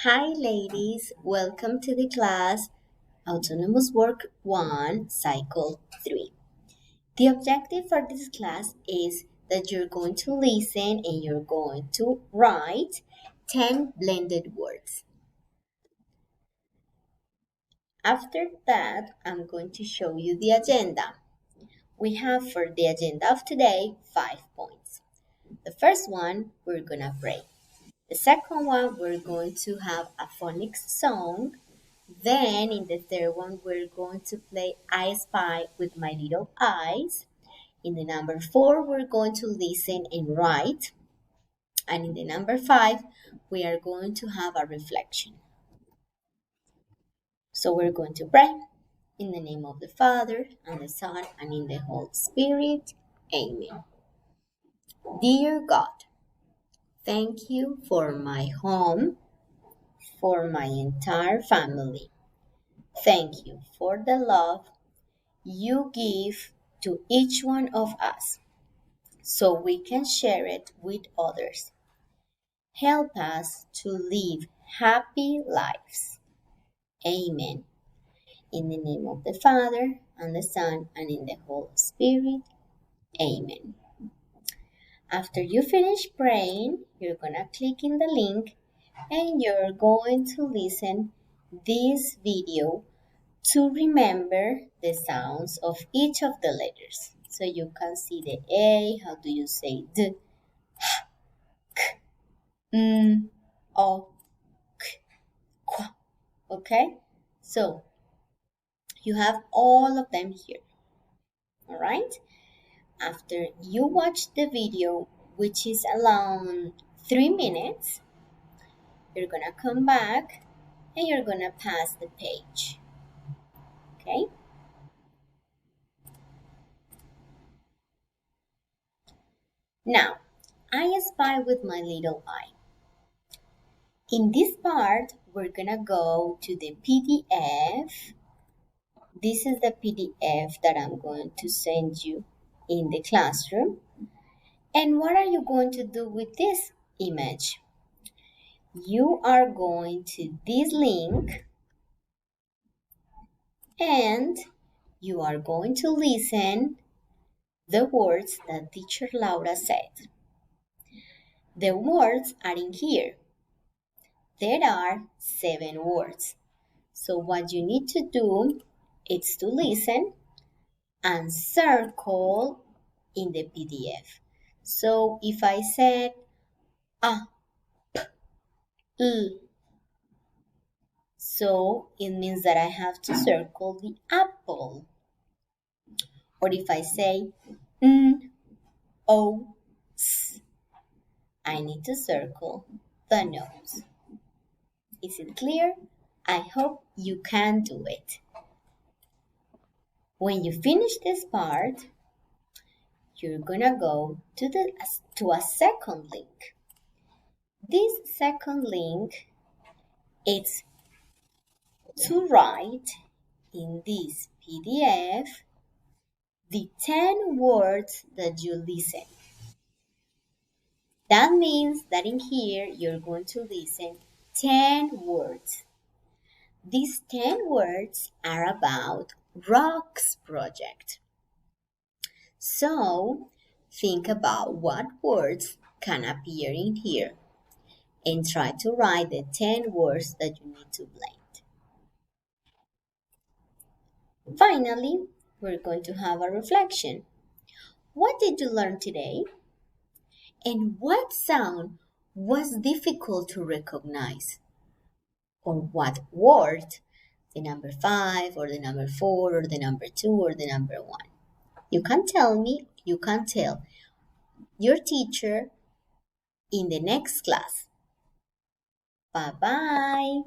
Hi, ladies. Welcome to the class Autonomous Work 1, Cycle 3. The objective for this class is that you're going to listen and you're going to write 10 blended words. After that, I'm going to show you the agenda. We have for the agenda of today 5 points. The first one, we're going to pray. The second one, we're going to have a phonics song. Then in the third one, we're going to play I Spy with My Little Eyes. In the number 4, we're going to listen and write. And in the number 5, we are going to have a reflection. So we're going to pray in the name of the Father, and the Son, and in the Holy Spirit. Amen. Dear God, thank you for my home, for my entire family. Thank you for the love you give to each one of us so we can share it with others. Help us to live happy lives. Amen. In the name of the Father, and the Son, and in the Holy Spirit. Amen. After you finish praying, you're going to click in the link and you're going to listen this video to remember the sounds of each of the letters. So you can see the A, how do you say D, H, K, M, O, K, K. Okay? So you have all of them here. All right? After you watch the video, which is around 3 minutes, you're gonna come back and you're gonna pass the page. Okay? Now, I spy with my little eye. In this part, we're gonna go to the PDF. This is the PDF that I'm going to send you in the classroom. And what are you going to do with this image? You are going to this link and you are going to listen the words that teacher Laura said. The words are in here. There are 7 words. So what you need to do is to listen and circle in the PDF. So if I said a, p, l, so it means that I have to circle the apple. Or if I say n, o, s, I need to circle the nose. Is it clear? I hope you can do it. When you finish this part, you're gonna go to a second link. This second link is to write in this PDF the 10 words that you listen. That means that in here you're going to listen 10 words. These 10 words are about Rocks Project. So think about what words can appear in here and try to write the 10 words that you need to blend. Finally, we're going to have a reflection. What did you learn today? And what sound was difficult to recognize? Or what word? The number 5 or the number 4 or the number 2 or the number 1. You can tell me, you can tell your teacher in the next class. Bye-bye.